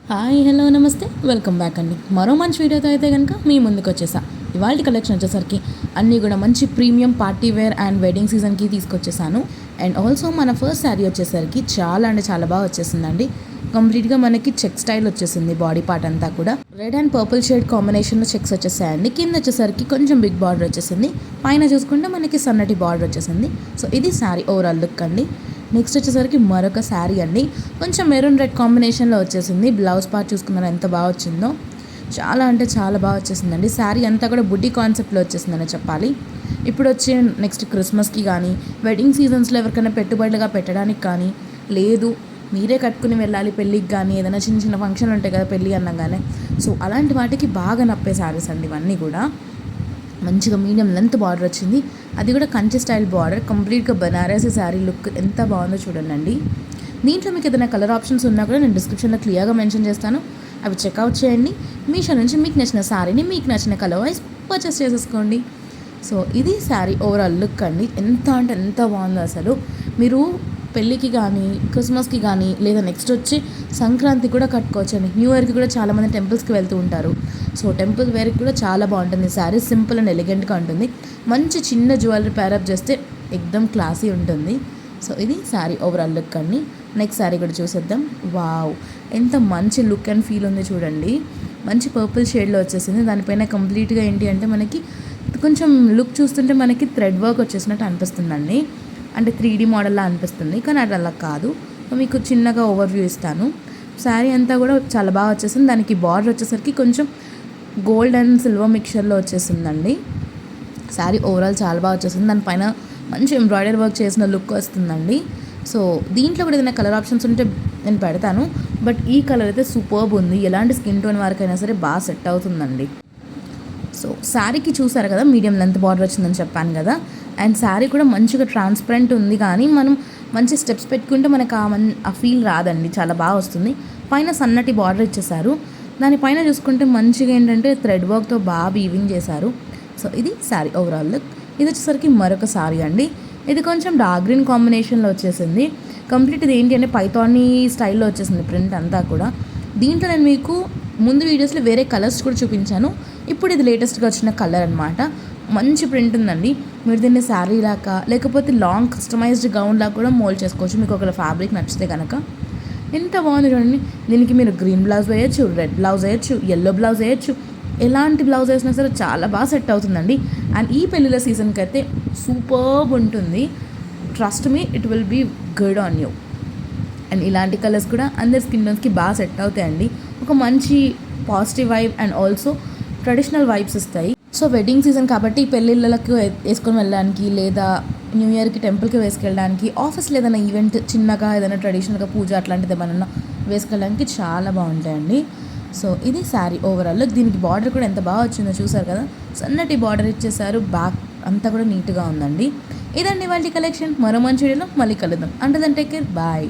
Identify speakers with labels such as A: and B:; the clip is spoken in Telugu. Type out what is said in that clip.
A: హాయ్ హలో నమస్తే వెల్కమ్ బ్యాక్ అండి. మరో మంచి వీడియోతో అయితే కనుక మీ ముందుకు వచ్చేసా. ఇవాళ కలెక్షన్ వచ్చేసరికి అన్నీ కూడా మంచి premium party wear and wedding సీజన్కి తీసుకొచ్చేసాను. అండ్ ఆల్సో మన ఫస్ట్ శారీ వచ్చేసరికి చాలా అంటే చాలా బాగా వచ్చేసిందండి. కంప్లీట్గా మనకి చెక్ స్టైల్ వచ్చేసింది. బాడీ పార్ట్ అంతా కూడా రెడ్ అండ్ పర్పుల్ షేడ్ కాంబినేషన్లో చెక్స్ వచ్చేసాయండి. కింద వచ్చేసరికి కొంచెం బిగ్ బార్డర్ వచ్చేసింది. పైన చూసుకుంటే మనకి సన్నటి బార్డర్ వచ్చేసింది. సో ఇది శారీ ఓవరాల్ లుక్ అండి. నెక్స్ట్ వచ్చేసరికి మరొక శారీ అండి. కొంచెం మెరూన్ రెడ్ కాంబినేషన్లో వచ్చేసింది. బ్లౌజ్ పార్ట్ చూసుకున్నారు ఎంత బాగా వచ్చిందో. చాలా అంటే చాలా బాగా వచ్చేసిందండి. శారీ అంతా కూడా బుడ్డీ కాన్సెప్ట్లో వచ్చేసిందని చెప్పాలి. ఇప్పుడు వచ్చే నెక్స్ట్ క్రిస్మస్కి కానీ వెడ్డింగ్ సీజన్స్లో ఎవరికైనా పెట్టుబడులుగా పెట్టడానికి కానీ, లేదు మీరే కట్టుకుని వెళ్ళాలి పెళ్ళికి కానీ, ఏదైనా చిన్న చిన్న ఫంక్షన్లు ఉంటాయి కదా పెళ్ళి అన్నగానే, సో అలాంటి వాటికి బాగా నప్పే శారీస్ అండి ఇవన్నీ కూడా. మంచిగా మీడియం లెంత్ బార్డర్ వచ్చింది. అది కూడా కంచి స్టైల్ బార్డర్. కంప్లీట్గా బనారసి శారీ లుక్ ఎంత బాగుందో చూడండి. దీంట్లో మీకు ఏదైనా కలర్ ఆప్షన్స్ ఉన్నా కూడా నేను డిస్క్రిప్షన్లో క్లియర్గా మెన్షన్ చేస్తాను. అవి చెక్అవుట్ చేయండి. మీషో నుంచి మీకు నచ్చిన శారీని మీకు నచ్చిన కలర్ వైజ్ పర్చేస్ చేసేసుకోండి. సో ఇది శారీ ఓవరాల్ లుక్ అండి. ఎంత అంటే ఎంత బాగుందో అసలు. మీరు పెళ్ళికి కానీ క్రిస్మస్కి కానీ లేదా నెక్స్ట్ వచ్చి సంక్రాంతికి కూడా కట్టుకోవచ్చండి. న్యూ ఇయర్కి కూడా చాలామంది టెంపుల్స్కి వెళ్తూ ఉంటారు. సో టెంపుల్ వేర్కి కూడా చాలా బాగుంటుంది. శారీ సింపుల్ అండ్ ఎలిగెంట్గా ఉంటుంది. మంచి చిన్న జ్యువెలరీ ప్యారప్ చేస్తే ఎక్దమ్ క్లాసీ ఉంటుంది. సో ఇది శారీ ఓవరాల్ లుక్ అండి. నెక్స్ట్ శారీ కూడా చూసేద్దాం. వావ్, ఎంత మంచి లుక్ అండ్ ఫీల్ ఉంది చూడండి. మంచి పర్పుల్ షేడ్లో వచ్చేసింది. దానిపైన కంప్లీట్గా ఏంటి అంటే మనకి కొంచెం లుక్ చూస్తుంటే మనకి థ్రెడ్ వర్క్ వచ్చేసినట్టు అనిపిస్తుందండి. అంటే 3D మోడల్లా అనిపిస్తుంది, కానీ అది అలా కాదు. మీకు చిన్నగా ఓవర్వ్యూ ఇస్తాను. శారీ అంతా కూడా చాలా బాగా వచ్చేసింది. దానికి బార్డర్ వచ్చేసరికి కొంచెం గోల్డ్ అండ్ సిల్వర్ మిక్చర్లో వచ్చేసిందండి. శారీ ఓవరాల్ చాలా బాగా వచ్చేసింది. దానిపైన మంచి ఎంబ్రాయిడరీ వర్క్ చేసిన లుక్ వస్తుందండి. సో దీంట్లో కూడా ఏదైనా కలర్ ఆప్షన్స్ ఉంటే నేను పెడతాను. బట్ ఈ కలర్ అయితే సూపర్బ్ ఉంది. ఎలాంటి స్కిన్ టోన్ వరకైనా సరే బాగా సెట్ అవుతుందండి. సో శారీకి చూసారు కదా మీడియం లెంత్ బార్డర్ వచ్చిందని చెప్పాను కదా. అండ్ శారీ కూడా మంచిగా ట్రాన్స్పరెంట్ ఉంది, కానీ మనం మంచి స్టెప్స్ పెట్టుకుంటే మనకు ఆ ఫీల్ రాదండి. చాలా బాగా వస్తుంది. పైన సన్నటి బార్డర్ ఇచ్చేసారు. దానిపైన చూసుకుంటే మంచిగా ఏంటంటే థ్రెడ్ వర్క్తో బాగా వీవింగ్ చేశారు. సో ఇది శారీ ఓవరాల్ లుక్. ఇది వచ్చేసరికి మరొక శారీ అండి. ఇది కొంచెం డార్క్ గ్రీన్ కాంబినేషన్లో వచ్చేసింది. కంప్లీట్ ఇది ఏంటి అంటే పైథానీ స్టైల్లో వచ్చేసింది ప్రింట్ అంతా కూడా. దీంట్లో నేను మీకు ముందు వీడియోస్లో వేరే కలర్స్ కూడా చూపించాను. ఇప్పుడు ఇది లేటెస్ట్గా వచ్చిన కలర్ అనమాట. మంచి ప్రింట్ ఉందండి. మీరు దీన్ని శారీ లాగా లేకపోతే లాంగ్ కస్టమైజ్డ్ గౌన్ లాగా కూడా మోల్డ్ చేసుకోవచ్చు. మీకు ఒక ఫ్యాబ్రిక్ నచ్చితే కనుక. ఎంత బాగుంది చూడండి. దీనికి మీరు గ్రీన్ బ్లౌజ్ వేయచ్చు, రెడ్ బ్లౌజ్ వేయచ్చు, ఎల్లో బ్లౌజ్ వేయచ్చు. ఎలాంటి బ్లౌజ్ వేసినా సరే చాలా బాగా సెట్ అవుతుందండి. అండ్ ఈ పెళ్ళిళ్ళ సీజన్కి అయితే సూపర్బ్ ఉంటుంది. Trust me, it will be good on you. And ఇలాంటి కలర్స్ కూడా అందరి స్కిన్ టోన్స్కి బాగా సెట్ అవుతాయండి. ఒక మంచి positive vibe and also traditional vibes ఇస్తాయి. సో వెడ్డింగ్ సీజన్ కాబట్టి పెళ్ళిళ్ళకి వేసుకొని వెళ్ళడానికి, లేదా న్యూ ఇయర్కి టెంపుల్కి వేసుకెళ్ళడానికి, ఆఫీస్లో ఏదైనా ఈవెంట్ చిన్నగా ఏదైనా ట్రెడిషనల్గా పూజ అట్లాంటిది ఏమన్నా వేసుకెళ్ళడానికి చాలా బాగుంటాయండి. సో ఇది శారీ ఓవరాల్. దీనికి బార్డర్ కూడా ఎంత బాగా వచ్చిందో చూసారు కదా. సన్నటి బార్డర్ ఇచ్చేసారు. బ్యాక్ అంతా కూడా నీట్గా ఉందండి. ఇదండి వాళ్ళ కలెక్షన్. మరో మంచి వీడియోలో మళ్ళీ కలుద్దాం. అంటే దెన్ టేక్ కేర్, బాయ్.